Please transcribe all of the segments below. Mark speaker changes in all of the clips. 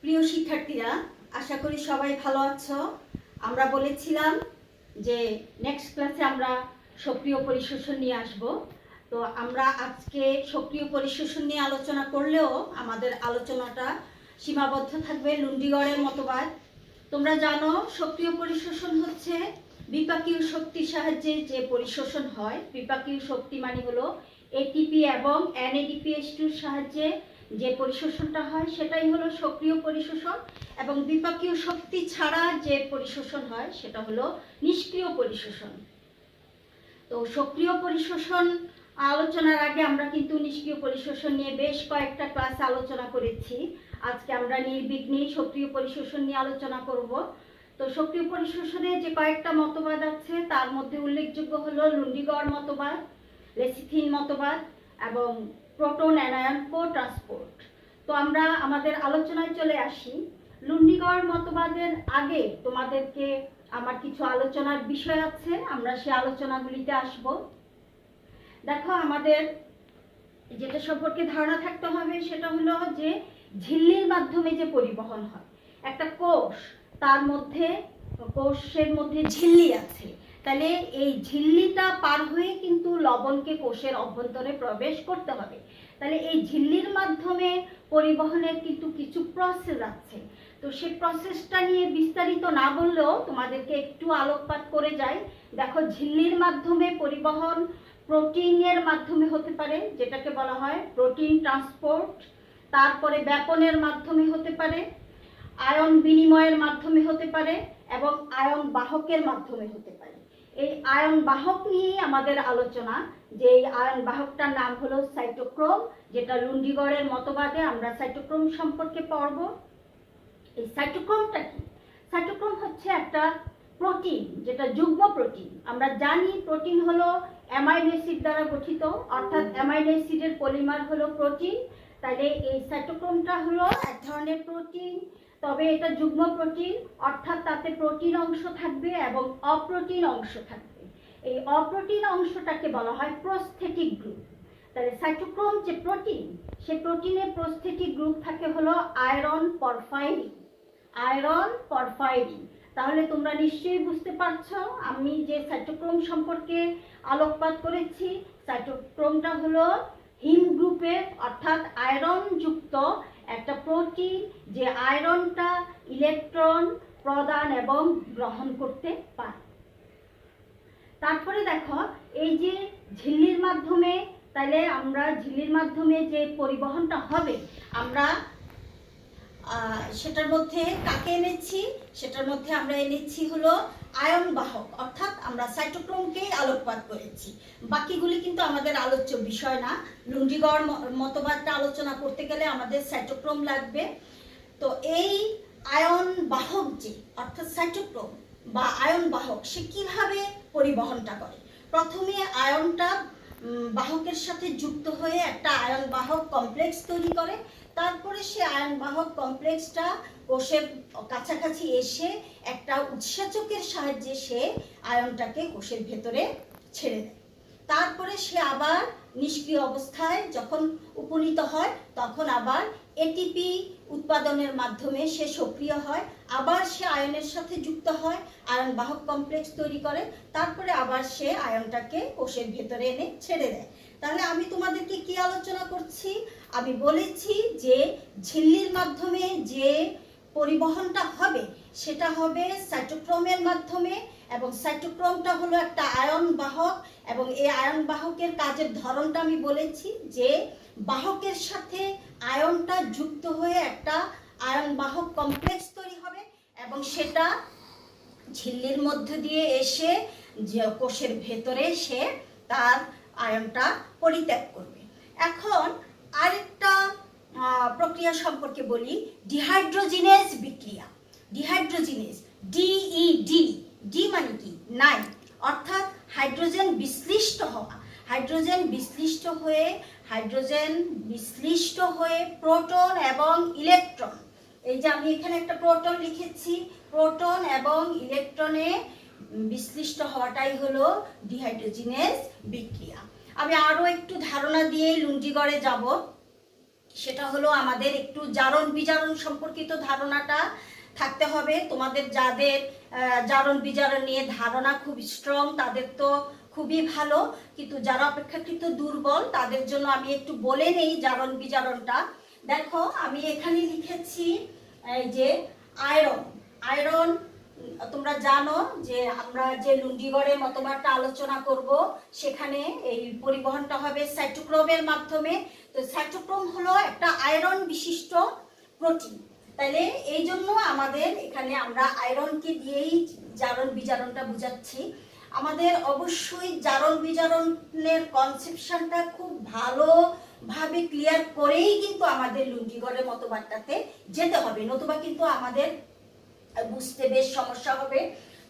Speaker 1: প্রিয় শিক্ষার্থীরা, আশা করি সবাই ভালো আছো। আমরা বলেছিলাম যে নেক্সট ক্লাসে আমরা সক্রিয় পরিশোষণ নিয়ে আসব। তো আমরা আজকে সক্রিয় পরিশোষণ নিয়ে আলোচনা করলেও আমাদের আলোচনাটা সীমাবদ্ধ থাকবে লুন্ডিগড়ের মতবাদ। তোমরা জানো সক্রিয় পরিশোষণ হচ্ছে বিপাকীয় শক্তির সাহায্যে যে পরিশোষণ হয়। বিপাকীয় শক্তি মানে হলো এটিপি এবং NADPH2-র সাহায্যে যে পরিশোষণটা হয় সেটাই হলো সক্রিয় পরিশোষণ, এবং বিপাকীয় শক্তি ছাড়া যে পরিশোষণ হয় সেটা হলো নিষ্ক্রিয় পরিশোষণ। তো সক্রিয় পরিশোষণ আলোচনার আগে আমরা কিন্তু নিষ্ক্রিয় পরিশোষণ নিয়ে বেশ কয়েকটা ক্লাসে আলোচনা করেছি। আজকে আমরা নির্বিঘ্নে সক্রিয় পরিশোষণ নিয়ে আলোচনা করব। তো সক্রিয় পরিশোষণে যে কয়েকটা মতবাদ আছে তার মধ্যে উল্লেখযোগ্য হলো লুন্ডিগড় মতবাদ, লেসিথিন মতবাদ এবং প্রোটন অ্যানায়ন কো ট্রান্সপোর্ট। তো আমরা আমাদের আলোচনায় চলে আসি। লুন্ডিগড় মতবাদের আগে তোমাদেরকে আমার কিছু আলোচনার বিষয় আছে, আমরা সেই আলোচনাগুলিতে আসব। দেখো, আমাদের যেটা সম্পর্কে ধারণা থাকতে হবে সেটা হলো যে ঝিল্লির মাধ্যমে যে পরিবহন হয়, একটা কোষ, তার মধ্যে কোষের মধ্যে ঝিল্লি আছে, তাহলে এই ঝিল্লিটা পার হয়ে কিন্তু লবণকে কোষের অভ্যন্তরে প্রবেশ করতে হবে। তাহলে এই ঝিল্লির মাধ্যমে পরিবহনের কিন্তু কিছু প্রসেস আছে। তো সেই প্রসেসটা নিয়ে বিস্তারিত না বললেও তোমাদেরকে একটু আলোকপাত করে যাই। দেখো, ঝিল্লির মাধ্যমে পরিবহন প্রোটিনের মাধ্যমে হতে পারে, যেটাকে বলা হয় প্রোটিন ট্রান্সপোর্ট। তারপরে ব্যাপনের মাধ্যমে হতে পারে, আয়ন বিনিময়ের মাধ্যমে হতে পারে এবং আয়ন বাহকের মাধ্যমে হতে পারে। এই আয়ন বাহক নিয়েই আমাদের আলোচনা, যে এই আয়ন বাহকটার নাম হলো সাইটোক্রোম, যেটা লুন্ডিগড়ের মতবাদে আমরা সাইটোক্রোম সম্পর্কে পড়ব। এই সাইটোক্রোমটা কি? সাইটোক্রোম হচ্ছে একটা প্রোটিন, যেটা যুগ্ম প্রোটিন। আমরা জানি প্রোটিন হলো অ্যামাইনো অ্যাসিড দ্বারা গঠিত, অর্থাৎ অ্যামাইনো অ্যাসিডের পলিমার হলো প্রোটিন। তাহলে এই সাইটোক্রোমটা হলো এক ধরনের প্রোটিন, তবে এটা যুগ্ম প্রোটিন, অর্থাৎ তাতে প্রোটিন অংশ থাকবে এবং অপ্রোটিন অংশ থাকবে। এই অপ্রোটিন অংশটাকে বলা হয় প্রস্থেটিক গ্রুপ। তাহলে সাইটোক্রোম যে প্রোটিন, সে প্রোটিনের প্রস্থেটিক গ্রুপ থাকে হলো আয়রন পরফাইরিন। Iron porphyrin. তাহলে তোমরা নিশ্চয়ই বুঝতে পারছো আমি যে সাইটোক্রোম সম্পর্কে আলোকপাত করেছি। সাইটোক্রোমটা হলো হিম গ্রুপের, অর্থাৎ আয়রন যুক্ত একটা প্রোটিন, যে আয়রনটা ইলেকট্রন প্রদান এবং গ্রহণ করতে পারে। তারপরে দেখো, এই যে ঝিল্লির মাধ্যমে, তাহলে আমরা ঝিল্লির মাধ্যমে যে পরিবহনটা হবে, আমরা সেটার মধ্যে কাকে এনেছি? সেটার মধ্যে আমরা এনেছি হলো আয়ন বাহক, অর্থাৎ আমরা সাইটোক্রোমকেই আলোকপাত করেছি। বাকিগুলি কিন্তু আমাদের আলোচ্য বিষয় না। লুন্ডিগড় মতবাদটা আলোচনা করতে গেলে আমাদের সাইটোক্রোম লাগবে। তো এই আয়ন বাহক যে, অর্থাৎ সাইটোক্রোম বা আয়ন বাহক, সে কিভাবে পরিবহনটা করে? প্রথমে আয়নটা বাহকের সাথে যুক্ত হয়ে একটা আয়ন বাহক কমপ্লেক্স তৈরি করে। তারপরে সে আয়ন বাহক কমপ্লেক্সটা কোষের কাছাকাছি এসে একটা উৎসেচকের সাহায্যে সে আয়নটাকে কোষের ভেতরে ছেড়ে দেয়। তারপরে সে আবার নিষ্ক্রিয় অবস্থায় যখন উপনীত হয়, তখন আবার এটিপি উৎপাদনের মাধ্যমে সে সক্রিয় হয়, আবার সে আয়নের সাথে যুক্ত হয়, আয়ন বাহক কমপ্লেক্স তৈরি করে, তারপরে আবার সে আয়নটাকে কোষের ভেতরে এনে ছেড়ে দেয়। তাহলে আমি তোমাদেরকে কি আলোচনা করছি? আমি বলেছি যে ঝিল্লির মাধ্যমে যে পরিবহনটা হবে সেটা হবে সাইটোক্রোমের মাধ্যমে, এবং সাইটোক্রোমটা হলো একটা আয়ন বাহক, এবং এই আয়ন বাহকের কাজের ধরনটা আমি বলেছি যে বাহকের সাথে আয়নটা যুক্ত হয়ে একটা আয়ন বাহক কমপ্লেক্স তৈরি হবে, এবং সেটা ঝিল্লির মধ্য দিয়ে এসে যে কোষের ভেতরে সে তার আয়নটা পরিত্যাগ করবে। এখন আরেকটা প্রক্রিয়া সম্পর্কে বলি, ডিহাইড্রোজিনেজ বিক্রিয়া। ডিহাইড্রোজিনেজ, DED, ডি মানে কি? নাই, অর্থাৎ হাইড্রোজেন বিশ্লিষ্ট হওয়া। হাইড্রোজেন বিশ্লিষ্ট হয়ে প্রোটন এবং ইলেকট্রন, এই যে আমি এখানে একটা প্রোটন লিখেছি, প্রোটন এবং ইলেকট্রনে বিশ্লিষ্ট হওয়াটাই হলো ডিহাইড্রোজিনেজ বিক্রিয়া। আমি আরো একটু ধারণা দিয়ে লুন্ডিগড়ে যাব। সেটা হলো আমাদের একটু জারণ বিজারণ সম্পর্কিত ধারণাটা থাকতে হবে। তোমাদের যাদের জারণ বিজারণ নিয়ে ধারণা খুব স্ট্রং তাদের তো খুবই ভালো, কিন্তু যারা অপেক্ষাকৃত দুর্বল তাদের জন্য আমি একটু বলে নেই জারণ বিজারণটা। দেখো আমি এখানে লিখেছি এই যে আয়রন। আয়রন তোমরা জানো যে আমরা যে লুন্ডিগড়ের মতবাদটা আলোচনা করব সেখানে এই পরিবহনটা হবে সাইটোক্রোমের মাধ্যমে। তো সাইটোক্রোম হলো একটা আয়রন বিশিষ্ট প্রোটিন। তাহলে এই জন্য আমাদের এখানে আমরা আয়রনকে দিয়েই জারণ বিজারণটা বুঝাচ্ছি। আমাদের অবশ্যই জারণ বিজারণের কনসেপশনটা খুব ভালোভাবে ক্লিয়ার করেই কিন্তু আমাদের লুন্ডিগড়ের মতবাদটাতে যেতে হবে, নতুবা কিন্তু আমাদের বুঝতে বেশ সমস্যা হবে।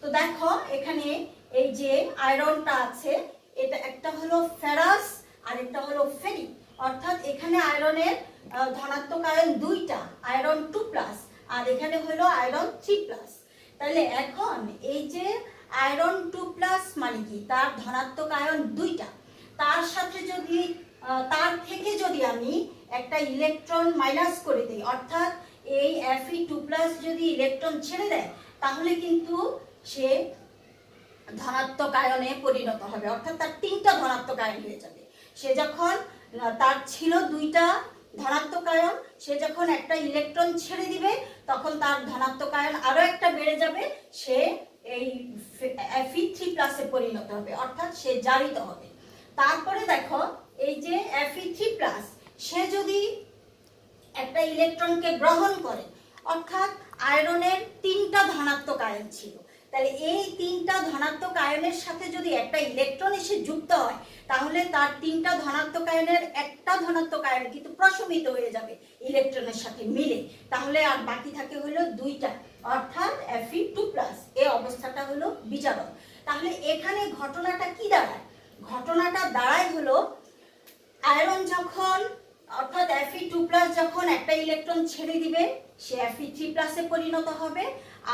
Speaker 1: তো দেখো এখানে এই যে আয়রনটা আছে, এটা একটা হলো ফেরাস আর একটা হলো ফেরিক। অর্থাৎ এখানে আয়রনের ধনাত্মক আয়ন দুইটা, আয়রন 2+, আর এখানে হলো আয়রন 3+। তাহলে এখন এই যে আয়রন 2+ মানে কি, তার ধনাত্মক আয়ন দুইটা, তার সাথে যদি তার থেকে যদি আমি একটা ইলেকট্রন মাইনাস করে দিই, অর্থাৎ এই Fe2+ যদি ইলেকট্রন ছেড়ে দেয় তাহলে কিন্তু সে ধনাত্মক আয়নে পরিণত হবে, অর্থাৎ তার 3টা ধনাত্মক আয়ন হয়ে যাবে। সে যখন তার ছিল 2টা ধনাত্মক আয়ন, সে যখন একটা ইলেকট্রন ছেড়ে দিবে তখন তার ধনাত্মক আয়ন আরো একটা বেড়ে যাবে, সে এই Fe3+ পরিণত হবে, অর্থাৎ সে জারিত হবে। তারপরে দেখো এই যে Fe3+, সে যদি একটা ইলেকট্রনকে গ্রহণ করে, অর্থাৎ আয়রনের 3টা ধনাত্মক আয়ন ছিল, তাহলে এই 3টা ধনাত্মক আয়নের সাথে যদি একটা ইলেকট্রন এসে যুক্ত হয় তাহলে তার 3টা ধনাত্মক আয়নের একটা ধনাত্মক আয়ন কিন্তু প্রশমিত হয়ে যাবে ইলেকট্রনের সাথে মিলে, তাহলে আর বাকি থাকে হলো 2টা, অর্থাৎ Fe2+। এই অবস্থাটা হলো বিজারণ। তাহলে এখানে ঘটনাটা কি দাঁড়ায়? ঘটনাটা দাঁড়ায় হলো আয়রন যখন, অর্থাৎ Fe2+ যখন একটা ইলেকট্রন ছেড়ে দিবে সে Fe3+ পরিণত হবে,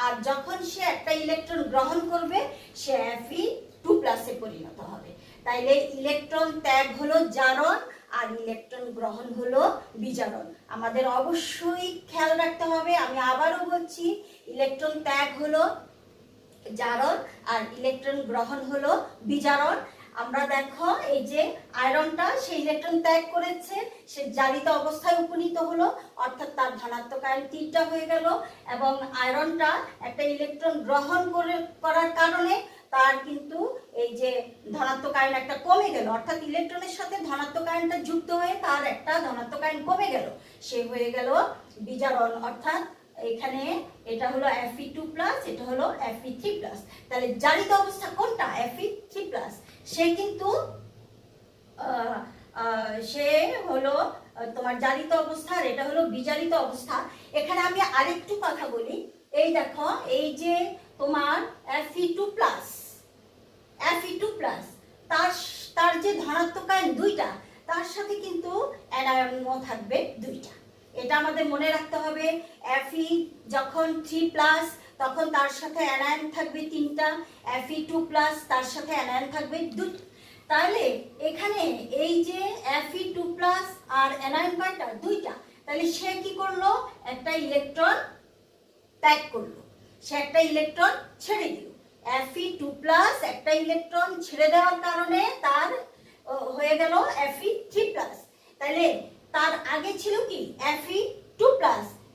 Speaker 1: আর যখন সে একটা ইলেকট্রন গ্রহণ করবে সে Fe2+ পরিণত হবে। তাইলে ইলেকট্রন ত্যাগ হলো জারণ আর ইলেকট্রন গ্রহণ হলো বিজারণ। আমাদের অবশ্যই খেয়াল রাখতে হবে, আমি আবারও বলছি, ইলেকট্রন ত্যাগ হলো জারণ আর ইলেকট্রন গ্রহণ হলো বিজারণ। আমরা দেখো এই যে আয়রনটা সে ইলেকট্রন ত্যাগ করেছে, সে জারিত অবস্থায় উপনীত হলো, অর্থাৎ তার ধনাত্মক আয়ন 3টা হয়ে গেল, এবং আয়রনটা একটা ইলেকট্রন গ্রহণ করার কারণে তার কিন্তু এই যে ধনাত্মক আয়ন একটা কমে গেল, অর্থাৎ ইলেকট্রনের সাথে ধনাত্মক আয়নটা যুক্ত হয়ে তার একটা ধনাত্মক আয়ন কমে গেল, সে হয়ে গেল বিজারণ। অর্থাৎ এখানে এটা হলো Fe2+, এটা হলো Fe3+। তাহলে জারিত অবস্থা কোনটা? Fe3+। সে কিন্তু সে হলো তোমার জারিত অবস্থা, আর এটা হলো বিজারিত অবস্থা। এখানে আমি আরেকটু কথা বলি, এই দেখো এই যে তোমার Fe2+, তার যে ধনাত্মক আয়ন 2টা, তার সাথে কিন্তু অ্যানায়নও থাকবে 2টা। এটা আমাদের মনে রাখতে হবে। Fe যখন 3+, তখন তার সাথে অ্যানায়ন থাকবে 3টা, Fe2+, তার সাথে অ্যানায়ন থাকবে 2টা। তাহলে এখানে এই যে Fe2+ আর অ্যানায়ন কয়টা? 2টা। তাহলে সে কি করলো? একটা ইলেকট্রন ত্যাগ করলো, সে একটা ইলেকট্রন ছেড়ে দিল। Fe2+ একটা ইলেকট্রন ছেড়ে দেওয়ার কারণে তার হয়ে গেল Fe3+। তাহলে তার আগে ছিল কি Fe2+,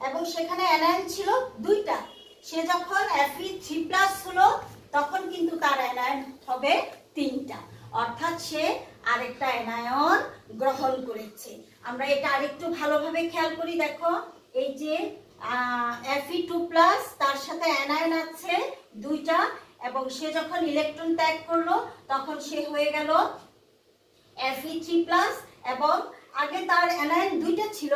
Speaker 1: এবং সেখানে অ্যানায়ন ছিল 2টা। সে যখন Fe3+ হলো তখন কিন্তু তার অ্যানায়ন হবে 3টা, অর্থাৎ সে আরেকটা অ্যানায়ন গ্রহণ করেছে। আমরা এটা আরেকটু ভালোভাবে খেয়াল করি। দেখো এই যে Fe2+, তার সাথে অ্যানায়ন আছে 2টা, এবং সে যখন ইলেকট্রন ত্যাগ করলো তখন সে হয়ে গেল Fe3+, এবং আগে তার অ্যানায়ন 2টা ছিল,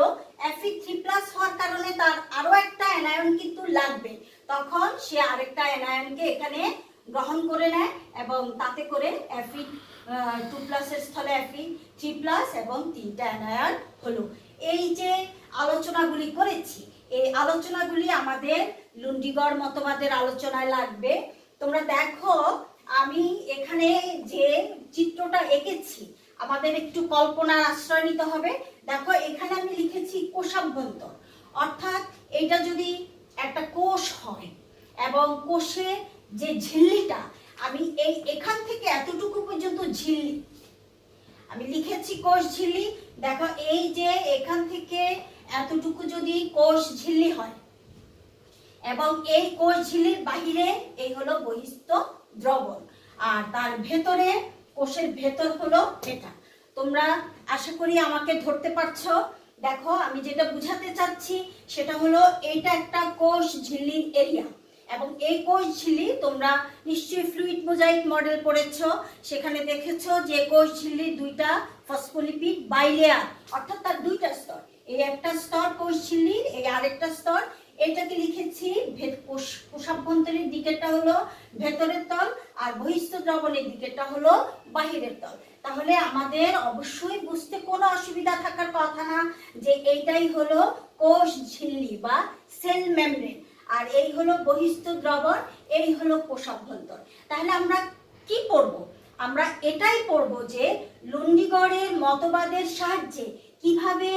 Speaker 1: Fe3+ হওয়ার কারণে তার আরো একটা অ্যানায়ন কিন্তু লাগবে, তখন সে আরেকটা অ্যানায়নকে এখানে গ্রহণ করে নেয়, এবং তাতে করে Fe2+ এর স্থলে Fe3+ এবং 3টা অ্যানায়ন হলো। এই যে আলোচনাগুলি করেছি, এই আলোচনাগুলি আমাদের লুন্ডিগড় মতবাদের আলোচনায় লাগবে। তোমরা দেখো আমি এখানে যে চিত্রটা এঁকেছি, আমাদের একটু কল্পনার আশ্রয় নিতে হবে। দেখো এখানে আমি লিখেছি কোষাভ্যন্তর, অর্থাৎ এটা যদি একটা কোষ হয় এবং কোষে যে ঝিল্লিটা, আমি এখান থেকে এতটুকু পর্যন্ত ঝিল্লি আমি লিখেছি কোষ ঝিল্লি। দেখো এই যে এখান থেকে এতটুকু যদি কোষ ঝিল্লি হয় এবং এই কোষ ঝিল্লির বাহিরে এই হলো বহিস্থ দ্রবণ, আর তার ভেতরে কোষের ভেতর হলো এটা। তোমরা আশা করি আমাকে ধরতে পারছো। দেখো আমি যেটা বুঝাতে চাচ্ছি সেটা হলো এটা একটা কোষ ঝিল্লির এরিয়া, এবং এই কোষ ঝিল্লি তোমরা নিশ্চয়ই ফ্লুইড মোজাইক মডেল পড়েছো, সেখানে দেখেছো যে কোষ ঝিল্লির দুইটা ফসফোলিপিড বাইলেয়ার, অর্থাৎ তার দুইটা স্তর। এই একটা স্তর কোষ ঝিল্লির, এই আরেকটা স্তর। এটাকে লিখেছি কোষাভ্যন্তরের দিকেরটা হলো ভেতরের তল, আর বহিস্থ দ্রবণের দিকেরটা হলো বাহিরের তল। তাহলে আমাদের অবশ্যই বুঝতে কোনো অসুবিধা থাকার কথা না যে এইটাই হলো কোষ ঝিল্লি বা সেল মেমব্রেন, আর এই হলো বহিস্থ দ্রবণ, এই হলো কোষাভ্যন্তর। তাহলে আমরা কি পড়ব? আমরা এটাই পড়ব যে লুন্ডিগড়ের মতবাদের সাহায্যে কিভাবে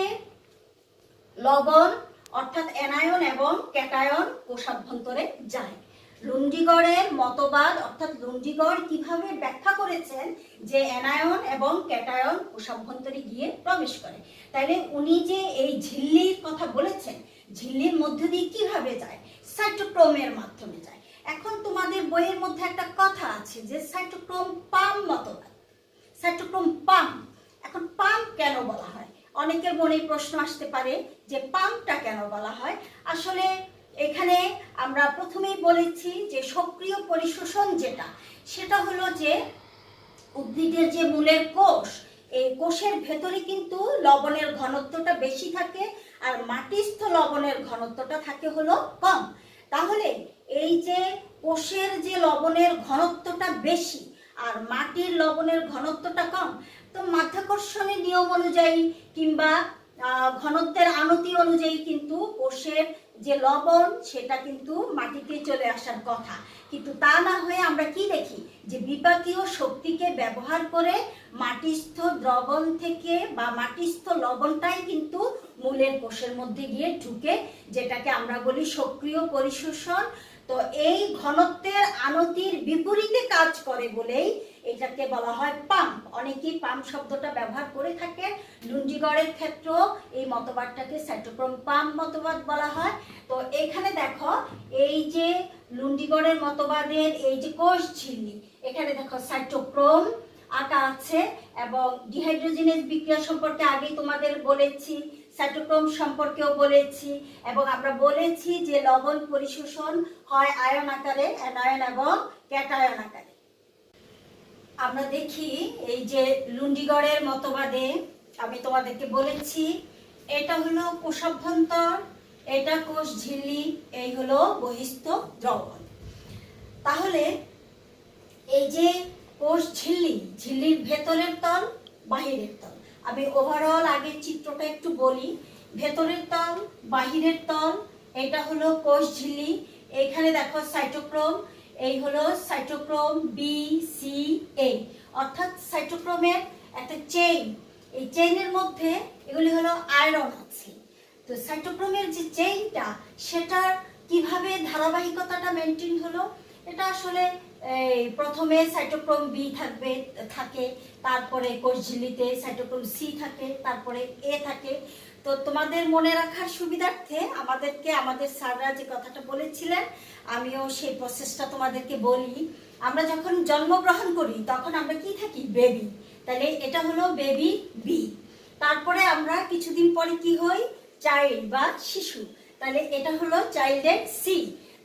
Speaker 1: লবণ অর্থাৎ অ্যানায়ন এবং ক্যাটায়ন কোষাভ্যন্তরে যায়। লুন্ডিগড়ের মতবাদ অর্থাৎ লুন্ডিগড় কিভাবে ব্যাখ্যা করেছেন যে অ্যানায়ন এবং ক্যাটায়ন কোষাভ্যন্তরে গিয়ে প্রবেশ করে। তাইলে উনি যে এই ঝিল্লির কথা বলেছেন, ঝিল্লির মধ্যে দিয়ে কিভাবে যায়? সাইটোক্রোমের মাধ্যমে যায়। এখন তোমাদের বইয়ের মধ্যে একটা কথা আছে যে সাইটোক্রোম পাম্প মতবাদ, সাইটোক্রোম পাম্প। এখন পাম্প কেন বলা হয়? অনেকের মনে প্রশ্ন আসতে পারে যে পাম্পটা কেন বলা হয়। আসলে এখানে আমরা প্রথমেই বলেছি যে সক্রিয় পরিশোষণ যেটা, সেটা হলো যে উদ্ভিদের যে মূলের কোষ, এই কোষের ভেতরে কিন্তু লবণের ঘনত্বটা বেশি থাকে, আর মাটিস্থ লবণের ঘনত্বটা থাকে হলো কম। তাহলে এই যে কোষের যে লবণের ঘনত্বটা বেশি আর মাটির লবণের ঘনত্বটা কম, তো মাধ্যাকর্ষণের নিয়ম অনুযায়ী কিংবা ঘনত্বের আনতি অনুযায়ী কিন্তু কোষের যে লবণ সেটা কিন্তু মাটিতে চলে আসার কথা, কিন্তু তা না হয়ে আমরা কি দেখি যে বিপাকীয় শক্তিকে ব্যবহার করে মাটিস্থ দ্রবণ থেকে বা মাটিস্থ লবণটাই কিন্তু মূলের কোষের মধ্যে গিয়ে ঢুকে, যেটাকে আমরা বলি সক্রিয় পরিশোষণ। তো এই ঘনত্বের আনতির বিপরীতে কাজ করে বলেই এটাকে বলা হয় পাম্প। অনেকেই পাম্প শব্দটা ব্যবহার করে থাকে। লুন্ডিগড়ের ক্ষেত্রেও এই মতবাদটাকে সাইটোক্রোম পাম্প মতবাদ বলা হয়। তো এখানে দেখো এই যে লুন্ডিগড়ের মতবাদের এই যে কোষ ঝিল্লি, এখানে দেখো সাইটোক্রোম আঁকা আছে, এবং ডিহাইড্রোজেনেজ বিক্রিয়া সম্পর্কে আগেই তোমাদের বলেছি, সাইটোক্রোম সম্পর্কেও বলেছি, এবং আমরা বলেছি যে লবণ পরিশোষণ হয় আয়ন আকারে, অ্যানায়ন এবং ক্যাটায়ন আকারে। আমরা দেখি এই যে লুন্ডিগড়ের মতবাদে আমি তোমাদেরকে বলেছি এটা হলো কোষাভ্যন্তর, এটা কোষ ঝিল্লি, এই হলো বহিস্থ দ্রবণ। তাহলে এই যে কোষ ঝিল্লি, ঝিল্লির ভেতরের তল বাহিরের তল, আমি ওভারঅল আগে চিত্রটা একটু বলি। ভেতরের তল বাহিরের তল, এটা হলো কোষ ঝিল্লি। এখানে দেখো সাইটোক্রোম, এই হলো সাইটোক্রোম বি সি এ, অর্থাৎ সাইটোক্রোমের একটা চেইন। এই চেইনের মধ্যে এগুলি হলো আয়রন আছে। তো সাইটোক্রোমের যে চেইনটা, সেটার কিভাবে ধারাবাহিকতাটা মেনটেন হলো, এটা আসলে প্রথমে সাইটোক্রোম বি থাকে, তারপরে কোষ ঝিল্লিতে সাইটোক্রোম সি থাকে, তারপরে এ থাকে। তো তোমাদের মনে রাখার সুবিধার্থে আমাদের স্যাররা যে কথাটা বলেছিলেন, আমিও সেই প্রসেসটা তোমাদেরকে বলি। আমরা যখন জন্মগ্রহণ করি তখন আমরা কি থাকি? বেবি। তাহলে এটা হলো বেবি বি। তারপরে আমরা কিছুদিন পরে কি হই? চাইল্ড বা শিশু। তাহলে এটা হলো চাইল্ডের সি।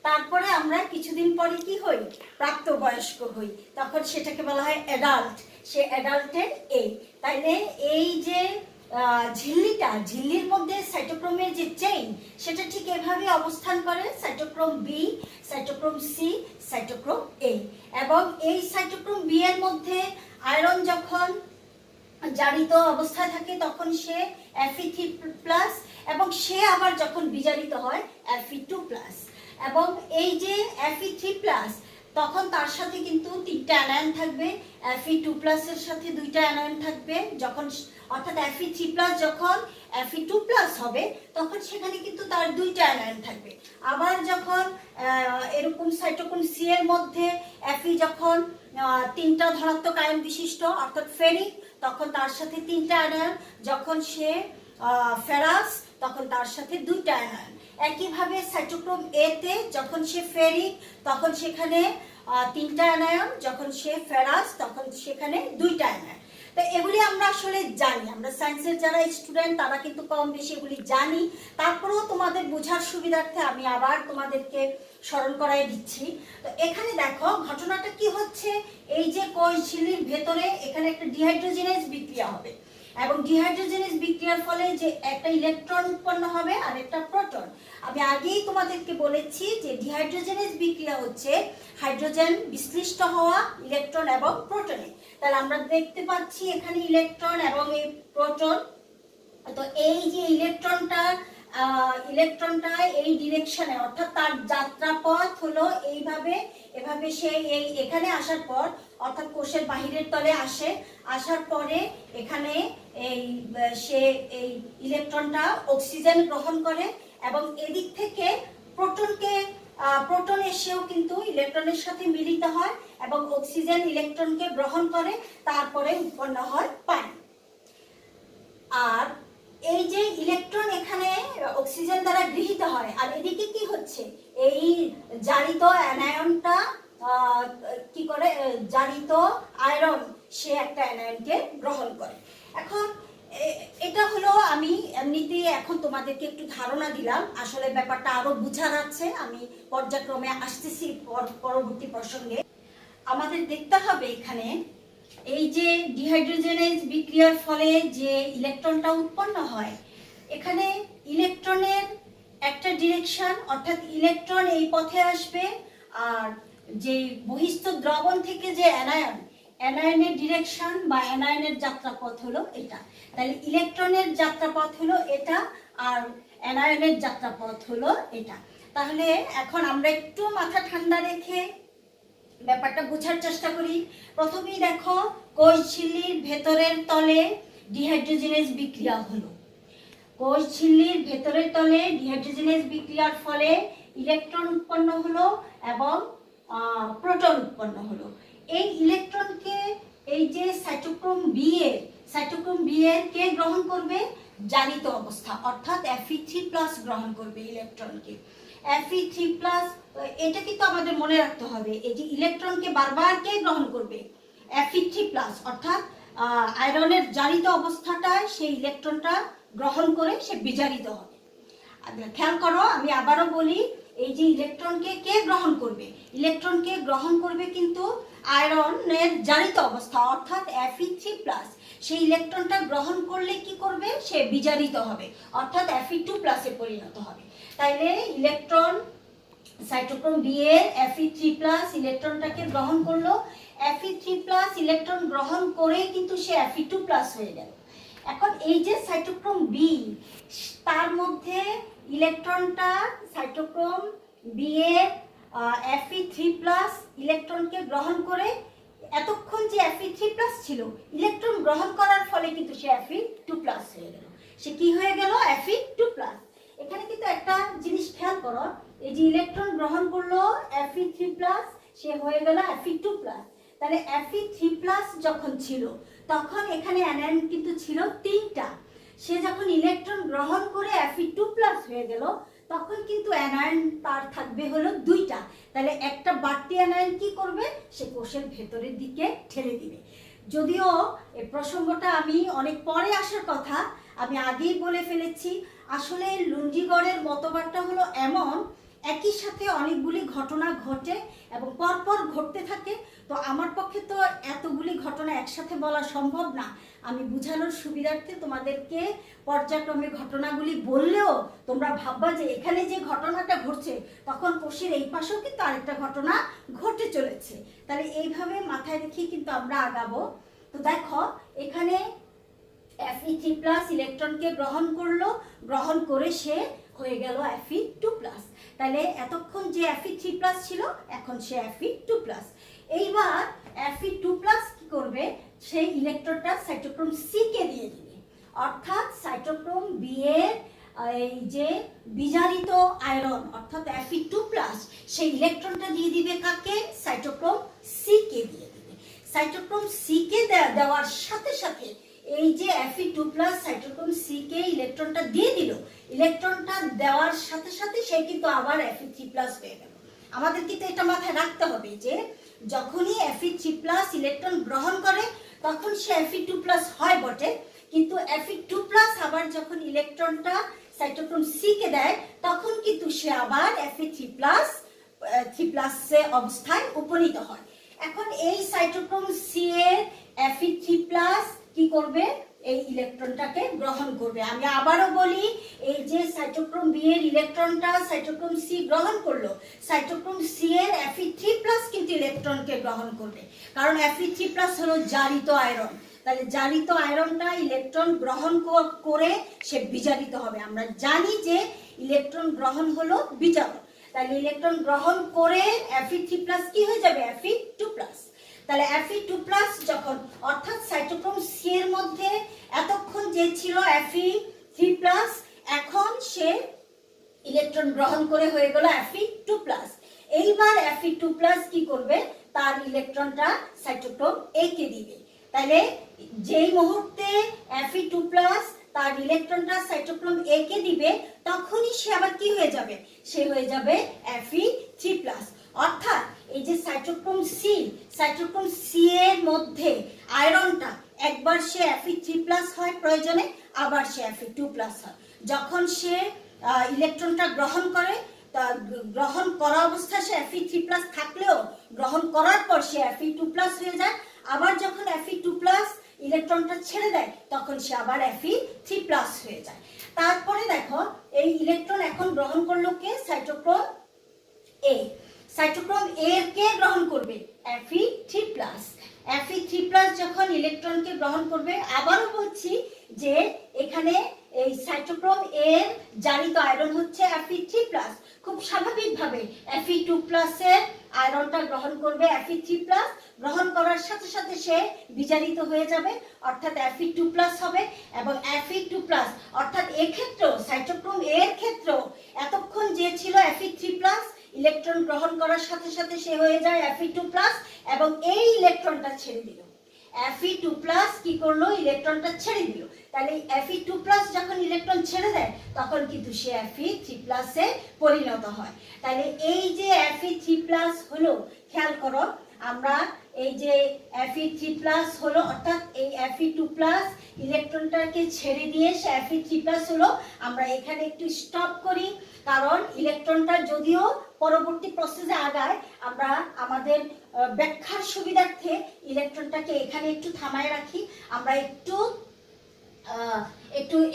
Speaker 1: তারপরে আমরা কিছুদিন পরে কি হই? প্রাপ্তবয়স্ক হই, তখন সেটাকে বলা হয় অ্যাডাল্ট, সে অ্যাডাল্টের এ। তাইলে এই যে ঝিল্লির মধ্যে সাইটোক্রোমের যে চেইন, সেটা ঠিক এভাবে অবস্থান করে, cytochrome B, cytochrome C, cytochrome A. এবং এই সাইটোক্রোম বি এর মধ্যে আয়রন যখন জারিত অবস্থায় থাকে তখন সে Fe3+, এবং সে আবার যখন বিজারিত হয় Fe2+। এবং এই যে Fe3+, তখন তার সাথে কিন্তু 3টা অ্যানায়ন থাকবে, Fe2+ এর সাথে 2টা অ্যানায়ন থাকবে, যখন
Speaker 2: অর্থাৎ Fe3+ যখন Fe2+ হবে তখন সেখানে কিন্তু তার দুইটা অ্যানায়ন থাকবে। আবার যখন এরকম সাইটোক্রোম সি এর মধ্যে Fe যখন তিনটা ধনাত্মক আয়ন বিশিষ্ট অর্থাৎ ফেরিক, তখন তার সাথে তিনটা অ্যানায়ন। যখন সে ফেরাস তখন তার সাথে দুইটা অ্যানায়ন। একইভাবে সাইটোক্রোম এ তে যখন সে ফেরিক তখন সেখানে তিনটা অ্যানায়ন, যখন সে ফেরাস তখন সেখানে দুইটা অ্যানায়ন। তো এগুলি আমরা আসলে জানি, আমরা সায়েন্সের যারা স্টুডেন্ট তারা কিন্তু কম বেশি এগুলি জানি। তারপরেও তোমাদের বোঝার সুবিধার্থে আমি আবার তোমাদেরকে স্মরণ করাই দিচ্ছি। তো এখানে দেখো ঘটনাটা কি হচ্ছে, এই যে কোষ ঝিল্লির ভেতরে এখানে একটা ডিহাইড্রোজেনেজ বিক্রিয়া হবে এবং ডিহাইড্রোজেনেজ বিক্রিয়ার ফলে যে একটা ইলেকট্রন উৎপন্ন হবে আর একটা প্রোটন। আমি আগেই তোমাদেরকে বলেছি যে ডিহাইড্রোজেনেজ বিক্রিয়া হচ্ছে হাইড্রোজেন বিশ্লিষ্ট হওয়া ইলেকট্রন এবং প্রোটনে। তাহলে আমরা দেখতে পাচ্ছি এখানে ইলেকট্রন এবং এই প্রোটন। তো এই যে ইলেকট্রনটা এই ডিরেকশনে অর্থাৎ তার যাত্রাপথ হলো এইভাবে, এভাবে সে এই এখানে আসার পর অর্থাৎ কোষের বাহিরের তলে আসে, আসার পরে এখানে সে এই ইলেকট্রনটা অক্সিজেন গ্রহণ করে এবং এদিক থেকে প্রোটন এসেও কিন্তু ইলেকট্রনের সাথে মিলিত হয় এবং অক্সিজেন ইলেকট্রনকে গ্রহণ করে, তারপরে উৎপন্ন হয় পানি। আর এই যে ইলেকট্রন এখানে অক্সিজেন দ্বারা গৃহীত হয় আর এদিকে কি হচ্ছে, এই জারিত অ্যানায়নটা কি করে, জারিত আয়রন সে একটা অ্যানায়নকে গ্রহণ করে। এখন এটা হলো আমি এমনিতে এখন তোমাদেরকে একটু ধারণা দিলাম, আসলে ব্যাপারটা আরো বুঝার আছে, আমি পর্যায়ক্রমে আসতেছি পরবর্তী প্রসঙ্গে। আমাদের দেখতে হবে এখানে এই যে ডিহাইড্রোজেনেজ বিক্রিয়ার ফলে যে ইলেকট্রনটা উৎপন্ন হয়, এখানে ইলেকট্রনের একটা ডিরেকশন অর্থাৎ ইলেকট্রন এই পথে আসবে, আর যে বহিস্থ দ্রবণ থেকে যে অ্যানায়নের ডিরেকশন বা অ্যানায়নের যাত্রাপথ হলো এটা। তাহলে ইলেকট্রনের যাত্রাপথ হলো এটা আর অ্যানায়নের যাত্রাপথ হলো এটা। তাহলে এখন আমরা একটু মাথা ঠান্ডা রেখে ব্যাপারটা বোঝার চেষ্টা করি। প্রথমেই দেখো কোষ ঝিল্লির ভেতরের তলে ডিহাইড্রোজেনেজ বিক্রিয়া হলো, কোষ ঝিল্লির ভেতরের তলে ডিহাইড্রোজেনেজ বিক্রিয়ার ফলে ইলেকট্রন উৎপন্ন হলো এবং প্রোটন উৎপন্ন হলো। এই ইলেকট্রনকে এই যে সাইটোক্রোম বি এর কে গ্রহণ করবে, জারিত অবস্থা অর্থাৎ Fe3+ গ্রহণ করবে ইলেকট্রনকে। Fe3+, এটা কিন্তু আমাদের মনে রাখতে হবে, এই যে ইলেকট্রনকে বারবার কে গ্রহণ করবে, Fe3+, অর্থাৎ আয়রনের জারিত অবস্থাটায় সেই ইলেকট্রনটা গ্রহণ করে সে বিজারিত হবে। খেয়াল করো, আমি আবারও বলি, এই যে ইলেকট্রনকে কে গ্রহণ করবে, ইলেকট্রনকে গ্রহণ করবে কিন্তু আয়রনের জারিত অবস্থা অর্থাৎ Fe3+। সেই ইলেকট্রনটা গ্রহণ করলে কি করবে, সে বিজারিত হবে অর্থাৎ Fe2+ এ পরিণত হবে। তাইলে ইলেকট্রন সাইটোক্রোম বি এর Fe3+ ইলেকট্রনটাকে গ্রহণ করলো, Fe3+ ইলেকট্রন গ্রহণ করে কিন্তু সে Fe2+ হয়ে গেল। এখন এই যে সাইটোক্রোম বি, তার মধ্যে ইলেকট্রনটা সাইটোক্রোম বি এর Fe3+ ইলেকট্রনকে গ্রহণ করে, এতক্ষণ যে Fe3+ ছিল ইলেকট্রন গ্রহণ করার ফলে কিন্তু সে Fe2+ হয়ে গেল। সে কি হয়ে গেল, Fe2+। এখানে কিন্তু একটা জিনিস খেয়াল করো, এই যে ইলেকট্রন গ্রহণ করলো Fe3+, সে হয়ে গেল Fe2+। তাহলে Fe3+ যখন ছিল তখন এখানে অ্যানায়ন কিন্তু ছিল তিনটা, সে যখন ইলেকট্রন গ্রহণ করে Fe2+ হয়ে গেল তখন কিন্তু অ্যানায়ন তার থাকবে হলো দুইটা। তাহলে একটা বাড়তি অ্যানায়ন কি করবে, সে কোষের ভেতরের দিকে ঠেলে দিবে। যদিও এই প্রসঙ্গটা আমি অনেক পরে আসার কথা, আমি আগেই বলে ফেলেছি। আসলে লুন্ডিগড়ের মতবাদটা হলো এমন, একই সাথে অনেকগুলি ঘটনা ঘটে এবং পরপর ঘটতে থাকে। তো আমার পক্ষে তো এতগুলি ঘটনা একসাথে বলা সম্ভব না, আমি বোঝানোর সুবিধার্থে তোমাদেরকে পর্যায়ক্রমে ঘটনাগুলি বললেও তোমরা ভাববা যে এখানে যে ঘটনাটা ঘটছে তখন কোষের এই পাশেও কিন্তু আরেকটা ঘটনা ঘটে চলেছে। তাহলে এইভাবে মাথায় রেখে কিন্তু আমরা আগাবো। তো দেখো এখানে Fe3+ ইলেকট্রনকে গ্রহণ করলো, গ্রহণ করে সে হয়ে গেল Fe2+। তাহলে এতক্ষণ যে Fe3+ ছিল এখন সে Fe2+। এইবার Fe2+ কি করবে, সেই ইলেকট্রনটা সাইটোক্রোম সি কে দিয়ে দিবে। অর্থাৎ সাইটোক্রোম বি এর এই যে বিজারিত আয়রন অর্থাৎ Fe2+ সেই ইলেকট্রনটা দিয়ে দিবে কাকে? সাইটোক্রোম সি কে দিয়ে দিবে। সাইটোক্রোম সি কে দেওয়ার সাথে সাথে এই যে Fe2+ সাইটোক্রোম সি কে ইলেকট্রনটা দিয়ে দিল, ইলেকট্রনটা দেওয়ার সাথে সাথে সে কিন্তু আবার Fe3+ হয়ে গেল। আমাদের কিন্তু এটা মাথায় রাখতে হবে যে যখনই Fe3+ ইলেকট্রন গ্রহণ করে তখন সে Fe2+ হয় বটে, কিন্তু Fe2+ আবার যখন ইলেকট্রনটা সাইটোক্রোম সি কে দেয় তখন কিন্তু সে আবার Fe3+ অবস্থায় উপনীত হয়। এখন এই সাইটোক্রোম সি এর Fe3+ কি করবে? এই ইলেকট্রনটাকে গ্রহণ করবে। আমি আবারও বলি, এই যে সাইটোক্রোম বি এর ইলেকট্রনটা সাইটোক্রোম সি গ্রহণ করলো, সাইটোক্রোম সি এর Fe3+ কিন্তু ইলেকট্রনকে গ্রহণ করবে, কারণ Fe3+ হলো জারিত আয়রন। তাহলে জারিত আয়রনটা ইলেকট্রন গ্রহণ করে সে বিজারিত হবে। আমরা জানি যে ইলেকট্রন গ্রহণ হলো বিজারণ, তাহলে ইলেকট্রন গ্রহণ করে Fe3+ কি হয়ে যাবে? Fe2+। তাহলে Fe2+ যখন অর্থাৎ সাইটোক্রোম সি এর মধ্যে এতক্ষণ যে ছিল Fe3+, এখন সে ইলেকট্রন গ্রহণ করে হয়ে গেল Fe2+। এইবার Fe2+ কি করবে? তার ইলেকট্রনটা সাইটোক্রোম এ কে দিবে। তাহলে যেই মুহূর্তে Fe2+ তার ইলেকট্রনটা সাইটোক্রোম এ কে দিবে তখনই সে আবার কি হয়ে যাবে? সে হয়ে যাবে Fe3+। অর্থাৎ এই যে সাইটোক্রোম সি এর মধ্যে আয়রনটা একবার সে Fe3+ হয় প্রয়োজনে, আবার সে Fe2+ হয়। যখন সে ইলেকট্রনটা গ্রহণ করে, গ্রহণ করা অবস্থায় সে Fe3+ থাকলেও গ্রহণ করার পর সে Fe2+ হয়ে যায়। আবার যখন Fe2+ ইলেকট্রনটা ছেড়ে দেয় তখন সে আবার Fe3+ হয়ে যায়। তারপরে দেখো এই ইলেকট্রন এখন গ্রহণ করলো কে? সাইটোক্রোম এ। সাইটোক্রোম এ কে গ্রহণ করবে? Fe3+। Fe3+ যখন ইলেকট্রনকে গ্রহণ করবে, আবারও বলছি যে এখানে এই সাইটোক্রোম এর জারিত আয়রন হচ্ছে Fe3+। খুব স্বাভাবিকভাবে Fe2+ এর আয়রনটা গ্রহণ করবে Fe3+, গ্রহণ করার সাথে সাথে সে বিজারিত হয়ে যাবে অর্থাৎ Fe2+ হবে। এবং Fe2+ অর্থাৎ এক্ষেত্রেও সাইটোক্রোম এর ক্ষেত্রেও এতক্ষণ যে ছিল Fe3+, ইলেকট্রন গ্রহণ করার সাথে সাথে সে হয়ে যায় Fe2+ এবং এই ইলেকট্রনটা ছেড়ে দিল। Fe2+ কি করলো? ইলেকট্রনটা ছেড়ে দিল। তাহলে Fe2+ যখন ইলেকট্রন ছেড়ে দেয় তখন কিন্তু সে Fe3+ এ পরিণত হয়। তাহলে এই যে Fe3+ হলো, খেয়াল করো, আমরা এই যে Fe3+ হলো অর্থাৎ এই Fe2+ ইলেকট্রনটাকে ছেড়ে দিয়ে সে Fe3+ হলো। আমরা এখানে একটু স্টপ করি, কারণ ইলেকট্রনটা যদিও পরবর্তী প্রসেসে আগায়, আমরা আমাদের ব্যাখ্যার সুবিধার্থে ইলেকট্রনটাকে এখানে একটু থামায় রাখি। আমরা একটু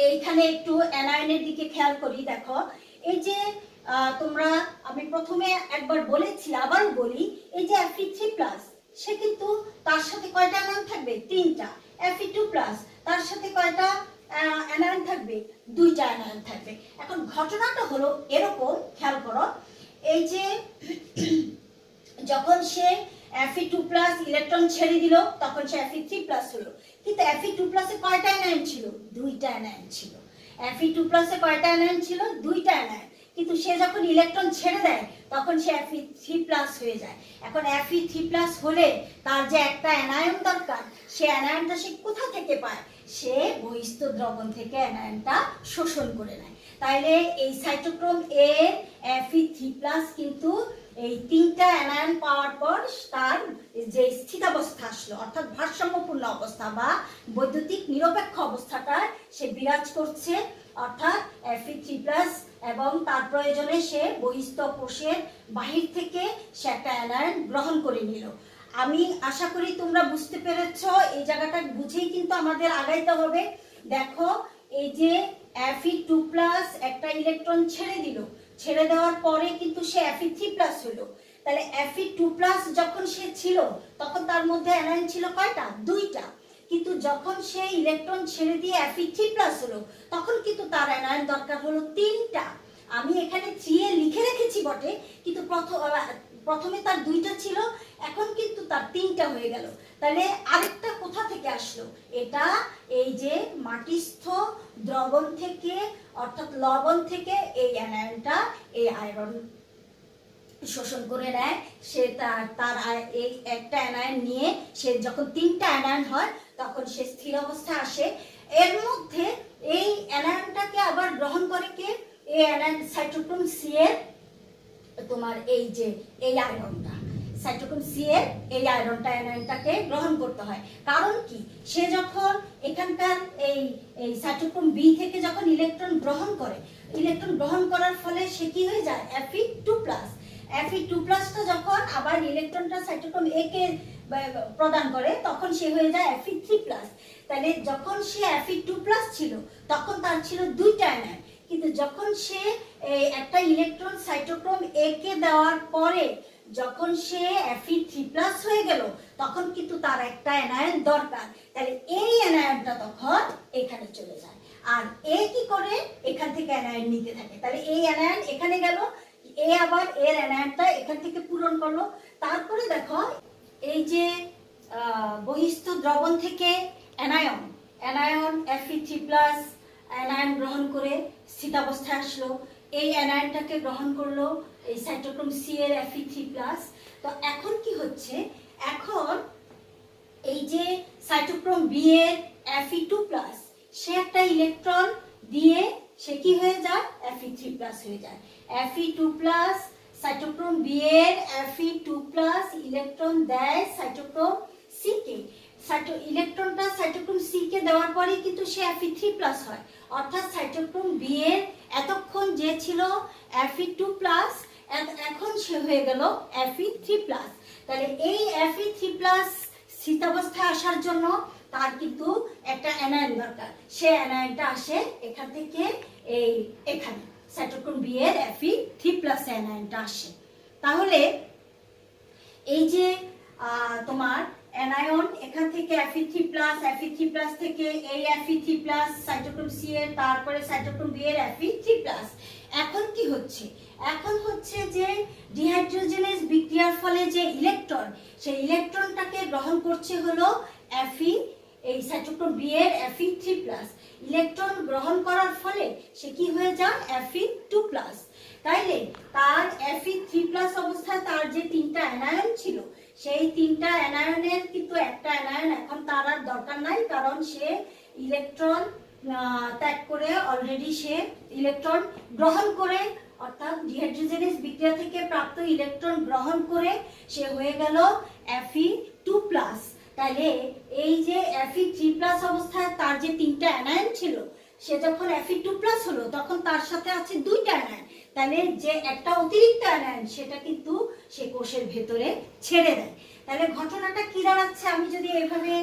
Speaker 2: এইখানে একটু অ্যানায়নের দিকে খেয়াল করি। দেখো এই যে তোমরা, আমি প্রথমে একবার বলেছি, আবার বলি, এই যে Fe3+ সে কিন্তু তার সাথে কয়টা অ্যানায়ন থাকবে? 3টা। Fe2+ তার সাথে কয়টা অ্যানায়ন থাকবে? 2টা অ্যানায়ন থাকবে। এখন ঘটনাটা হলো এরকম, খেয়াল করো, এই যে যখন সে Fe2+ ইলেকট্রন ছেড়ে দিল তখন সে Fe3+ হলো, কিন্তু Fe2+ এ কয়টা অ্যানায়ন ছিল? 2টা অ্যানায়ন ছিল। Fe2+ এ কয়টা অ্যানায়ন ছিল? 2টা অ্যানায়ন। কিন্তু সে যখন ইলেকট্রন ছেড়ে দেয় তখন সে Fe3+ হয়ে যায়। এখন Fe3+ হলে তার যে একটা অ্যানায়ন দরকার, সে অ্যানায়নটা সে কোথা থেকে পায়? সে বহিস্থ দ্রবণ থেকে অ্যানায়নটা শোষণ করে নেয়। তাইলে এই সাইটোক্রোম এর Fe3+ কিন্তু এই 3টা অ্যানায়ন পাওয়ার পর তার যে স্থিতাবস্থা আসলো অর্থাৎ ভারসাম্যপূর্ণ অবস্থা বা বৈদ্যুতিক নিরপেক্ষ অবস্থাটা সে বিরাজ করছে, অর্থাৎ Fe3+ এবং তার প্রয়োজনে সে বহিস্থ কোষের বাহির থেকে সে একটা অ্যানায়ন গ্রহণ করে নিল। আমি আশা করি তোমরা বুঝতে পেরেছো। এই জায়গাটা বুঝেই কিন্তু আমাদের আগাইতে হবে। দেখো এই যে Fe2+ একটা ইলেকট্রন ছেড়ে দিল, ছেড়ে দেওয়ার পরে কিন্তু সে Fe3+ হলো। তাহলে Fe2+ যখন সে ছিল তখন তার মধ্যে অ্যানায়ন ছিল কয়টা? 2টা। কিন্তু যখন সে ইলেকট্রন ছেড়ে দিয়ে Fe3+ হলো তখন কিন্তু তার অ্যানায়ন দরকার হলো 3টা। আমি এখানে 3 এ লিখে রেখেছি বটে, কিন্তু প্রথমে তার 2টা ছিল, এখন কিন্তু তার 3টা হয়ে গেল। তাহলে আরেকটা কোথা থেকে আসলো? এটা এই যে মাটিস্থ দ্রবণ থেকে অর্থাৎ লবণ থেকে এই অ্যানায়নটা এই আয়রন শোষণ করে নেয়। সে এই একটা অ্যানায়ন নিয়ে সে যখন 3টা অ্যানায়ন হয় তখন সে স্থির অবস্থায় আসে। এর মধ্যে এই অ্যানায়নটাকে আবার গ্রহণ করে কে? এই অ্যানায়ন সাইটোক্রোম সি এর তোমার এই যে এই আয়রনটা, সাইটোক্রোম সি এর এই আয়রনটা অ্যানায়নটাকে গ্রহণ করতে হয়। কারণ কি? সে যখন এখানকার এই সাইটোক্রোম বি থেকে যখন ইলেকট্রন গ্রহণ করে, ইলেকট্রন গ্রহণ করার ফলে সে কি হয়ে যায়? Fe2+। Fe2+টা যখন আবার ইলেকট্রনটা সাইটোক্রোম এ কে প্রদান করে তখন সে হয়ে যায় Fe3+। তাহলে যখন সে Fe2+ ছিল তখন তার ছিল 2টা অ্যানায়ন, কিন্তু যখন সে একটা ইলেকট্রন সাইটোক্রোম এ কে দেওয়ার পরে যখন সে Fe3+ হয়ে গেল তখন কিন্তু তার একটা অ্যানায়ন দরকার। তাহলে এই অ্যানায়নটা তখন এখানে চলে যায়, আর এ কি করে? এখান থেকে অ্যানায়ন নিতে থাকে। তাহলে এই অ্যানায়ন এখানে গেল, এ আবার এর অ্যানায়নটা এখান থেকে পূরণ করলো। তারপরে দেখো এই যে বহিস্থ দ্রবণ থেকে অ্যানায়ন Fe3+ অ্যানায়ন গ্রহণ করে স্থিতাবস্থায় আসলো, এই অ্যানায়নটাকে গ্রহণ করলো এই সাইটোক্রোম সি এর Fe3+। তো এখন কি হচ্ছে? এখন এই যে সাইটোক্রোম বি এর Fe2+, সে একটা ইলেকট্রন দিয়ে সে কি হয়ে যায়? Fe3+ হয়ে যায়। Fe2+, সাইটোক্রোম বি এর Fe2+ ইলেকট্রন দেয় cytochrome C K. ইলেকট্রনটা cytochrome C K দেওয়ার পরে কিন্তু সে Fe3+ হয়, অর্থাৎ সাইটোক্রোম বি এর এতক্ষণ যে ছিল Fe2+, এখন সে হয়ে গেল Fe3+। তাহলে এই Fe3+ স্থিতাবস্থায় আসার জন্য তার কিন্তু একটা অ্যানায়ন দরকার। সে অ্যানায়নটা আসে এখান থেকে এখানে সাইটোক্রোম বি এর Fe3+ অ্যানায়নটা আসে। তাহলে এই যে তোমার অ্যানায়ন এখান থেকে Fe3+ থেকে এই Fe3+ সাইটোক্রোম সি এর, তারপরে সাইটোক্রোম বি এর Fe3+। এখন কি হচ্ছে? এখন হচ্ছে যে ডিহাইড্রোজেনেজ বিক্রিয়ার ফলে যে ইলেকট্রন, সেই ইলেকট্রনটাকে গ্রহণ করছে হলো এই সাইটোক্রোম বি এর Fe3+। ইলেকট্রন গ্রহণ করার ফলে সে কি হয়ে যায়? Fe2+। তাইলে তার Fe3+ অবস্থায় তার যে 3টা অ্যানায়ন ছিল, সেই 3টা অ্যানায়নের কিন্তু একটা অ্যানায়ন এখন তার আর দরকার নাই, কারণ সে ইলেকট্রন ত্যাগ করে অলরেডি সে ইলেকট্রন গ্রহণ করে, অর্থাৎ ডিহাইড্রোজেনেজ বিক্রিয়া থেকে প্রাপ্ত ইলেকট্রন গ্রহণ করে সে হয়ে গেল Fe2+। তাহলে এই যে Fe3+ অবস্থায় তার যে 3টা অ্যানায়ন ছিল, সে যখন Fe2+ হলো তখন তার সাথে আছে 2টা অ্যানায়ন। তাহলে যে একটা অতিরিক্ত অ্যানায়ন সেটা কিন্তু সে কোষের ভেতরে ছেড়ে দেয়। তাহলে ঘটনাটা কি দাঁড়াচ্ছে? আমি যদি এইভাবে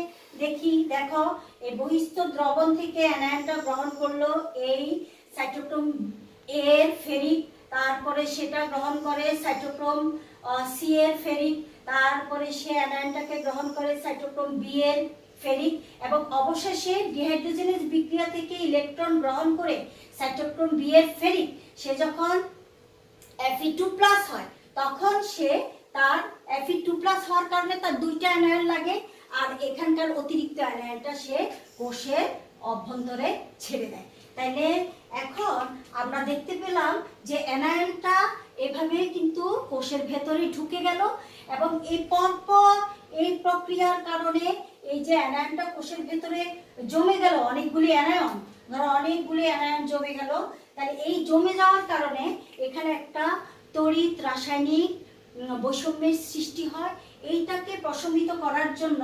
Speaker 2: দেখি, দেখো এই বহিস্থ দ্রবণ থেকে অ্যানায়নটা গ্রহণ করলো এই সাইটোক্রোম এর ফেরিক, তারপরে সেটা গ্রহণ করে সাইটোক্রোম সি এর ফেরিক, তারপরে সে অ্যানায়নটাকে গ্রহণ করে সাইটোক্রোম বি এর ফেরিক, এবং অবশেষে ডিহাইড্রোজেনেজ বিক্রিয়া থেকে ইলেকট্রন গ্রহণ করে সাইটোক্রোম বি এর ফেরিক সে যখন Fe2+ হয় তখন সে তার Fe2+ হওয়ার কারণে তার 2টা অ্যানায়ন লাগে, আর এখানকার অতিরিক্ত অ্যানায়নটা সে কোষের অভ্যন্তরে ছেড়ে দেয়। তাইলে এখন আমরা দেখতে পেলাম যে অ্যানায়নটা এভাবে কিন্তু কোষের ভেতরে ঢুকে গেল, এবং এই পরপর এই প্রক্রিয়ার কারণে এই যে অ্যানায়নটা কোষের ভেতরে জমে গেল, অনেকগুলি অ্যানায়ন, ধরো অনেকগুলি অ্যানায়ন জমে গেল, তাহলে এই জমে যাওয়ার কারণে এখানে একটা তড়িৎ রাসায়নিক বৈষম্যের সৃষ্টি হয়। এইটাকে প্রশমিত করার জন্য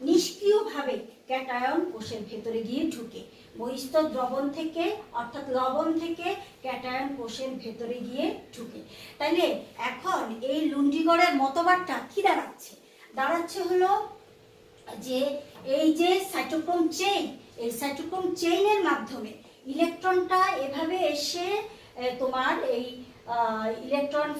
Speaker 2: নিষ্ক্রিয়ভাবে ক্যাটায়ন কোষের ভেতরে গিয়ে ঢুকে, বহিস্থ দ্রবণ থেকে অর্থাৎ লবণ থেকে ক্যাটায়ন কোষের ভেতরে গিয়ে ঢুকে। তাইলে এখন এই লুন্ডিগড়ের মতবাদটা কি দাঁড়াচ্ছে? দাঁড়াচ্ছে হলো যে এই যে সাইটোক্রোম চেইন, এই সাইটোক্রোম চেইনের মাধ্যমে ইলেকট্রনটা এভাবে এসে তোমার এই ইলেকট্রন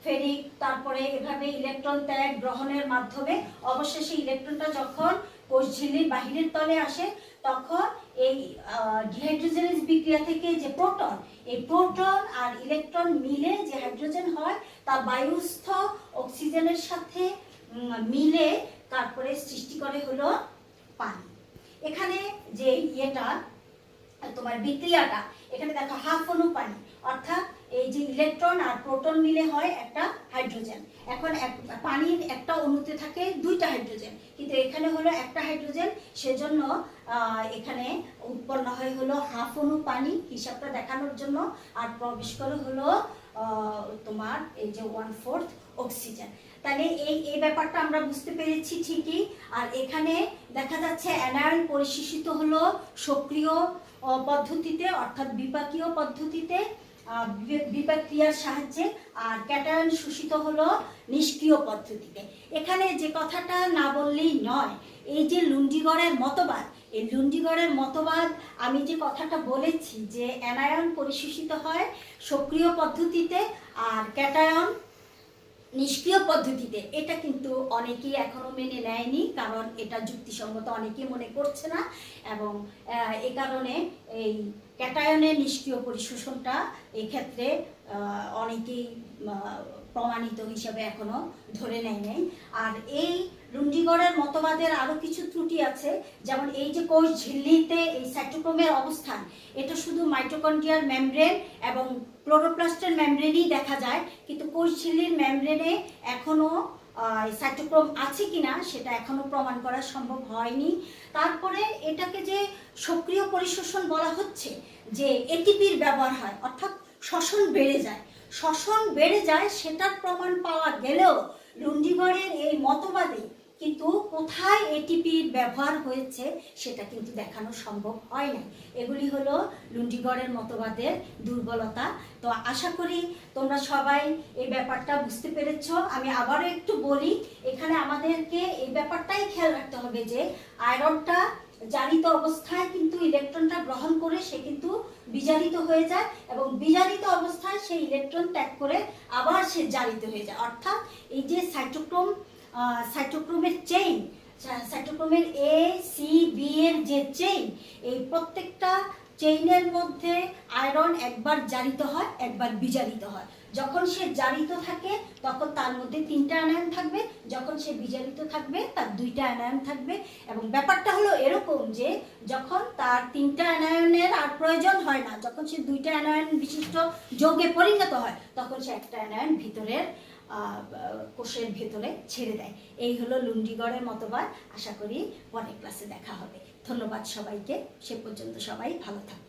Speaker 2: ফেরিক তারপরে এভাবে ইলেকট্রন ত্যাগ গ্রহণের মাধ্যমে অবশেষে ইলেকট্রনটা যখন কোষ ঝিল্লির বাহিরের তলে আসে তখন এই ডিহাইড্রোজেনেজ বিক্রিয়া থেকে যে প্রোটন, এই প্রোটন আর ইলেকট্রন মিলে যে হাইড্রোজেন হয় তা বায়ুস্থ অক্সিজেনের সাথে মিলে তারপরে সৃষ্টি করে হলো পানি। এখানে যে ইয়েটা তোমার বিক্রিয়াটা, এখানে দেখো হাফ অণু পানি, অর্থাৎ এই যে ইলেকট্রন আর প্রোটন মিলে হয় একটা হাইড্রোজেন। এখন পানির একটা অণুতে থাকে দুইটা হাইড্রোজেন, কিন্তু এখানে হলো একটা হাইড্রোজেন, সেজন্য এখানে উৎপন্ন হয় হলো হাফ অণু পানি, হিসাবটা দেখানোর জন্য। আর প্রবেশ করে হলো তোমার এই যে 1/4 অক্সিজেন। তাহলে এই ব্যাপারটা আমরা বুঝতে পেরেছি ঠিকই। আর এখানে দেখা যাচ্ছে অ্যানায়ন পরিশোষিত হলো সক্রিয় পদ্ধতিতে, অর্থাৎ বিপাকীয় পদ্ধতিতে, বিপাক ক্রিয়ার সাহায্যে, আর ক্যাটায়ন শোষিত হলো নিষ্ক্রিয় পদ্ধতিতে। এখানে যে কথাটা না বললেই নয়, এই যে লুন্ডিগড়ের মতবাদ, এই লুন্ডিগড়ের মতবাদ আমি যে কথাটা বলেছি যে অ্যানায়ন পরিশোষিত হয় সক্রিয় পদ্ধতিতে আর ক্যাটায়ন নিষ্ক্রিয় পদ্ধতিতে, এটা কিন্তু অনেকেই এখনো মেনে নেয়নি, কারণ এটা যুক্তিসঙ্গত অনেকেই মনে করছে না। এবং এ কারণে এই ক্যাটায়নের নিষ্ক্রিয় পরিশোষণটা এই ক্ষেত্রে অনেকেই প্রমাণিত হিসাবে এখনো ধরে নেয় নাই। আর এই লুন্ডিগড়ের মতবাদের আরো কিছু ত্রুটি আছে, যেমন এই যে কোষ ঝিল্লিতে এই সাইটোক্রোমের অবস্থান, এটা শুধু মাইটোকন্ড্রিয়ার মেমব্রেন এবং ক্লোরোপ্লাস্টের মেমব্রেনই দেখা যায়, কিন্তু কোষ ঝিল্লির মেমব্রেনে এখনো সাইটোক্রোম আছে কিনা সেটা এখনো প্রমাণ করা সম্ভব হয়নি। তারপরে এটাকে যে সক্রিয় পরিশোষণ বলা হচ্ছে, যে এটিপির ব্যবহার হয়, অর্থাৎ শ্বসন বেড়ে যায়, শ্বসন বেড়ে যায়, সেটার প্রমাণ পাওয়া গেলেও লুন্ডিগড়ের এই মতবাদে কিন্তু কোথায় এটিপির ব্যবহার হয়েছে সেটা কিন্তু দেখানো সম্ভব হয় না। এগুলি হলো লুন্ডিগড়ের মতবাদের দুর্বলতা। তো আশা করি তোমরা সবাই এই ব্যাপারটা বুঝতে পেরেছো। আমি আবারও একটু বলি, এখানে আমাদেরকে এই ব্যাপারটাই খেয়াল রাখতে হবে যে আয়রনটা জারিত অবস্থায় কিন্তু ইলেকট্রনটা গ্রহণ করে সে কিন্তু বিজারিত হয়ে যায়, এবং বিজারিত অবস্থায় সেই ইলেকট্রন ত্যাগ করে আবার সে জারিত হয়ে যায়। অর্থাৎ এই যে সাইটোক্রোমের চেইন, সাইটোক্রোমের এ সি বি এর যে চেইন, এই প্রত্যেকটা চেইনের মধ্যে আয়রন একবার জারিত হয়, একবার বিজারিত হয়। যখন সে জারিত থাকে তখন তার মধ্যে 3টা আয়ন থাকবে, যখন সে বিজারিত থাকবে তার 2টা আয়ন থাকবে। এবং ব্যাপারটা হলো এরকম যে যখন তার 3টা আয়নের আর প্রয়োজন হয় না, যখন সে 2টা আয়ন বিশিষ্ট যৌগে পরিণত হয়, তখন সে একটা আয়ন ভিতরের কোষের ভেতরে ছেড়ে দেয়। এই হলো লুন্ডিগড়ের মতবাদ। আশা করি পরের ক্লাসে দেখা হবে। ধন্যবাদ সবাইকে, সে পর্যন্ত সবাই ভালো থাকবে।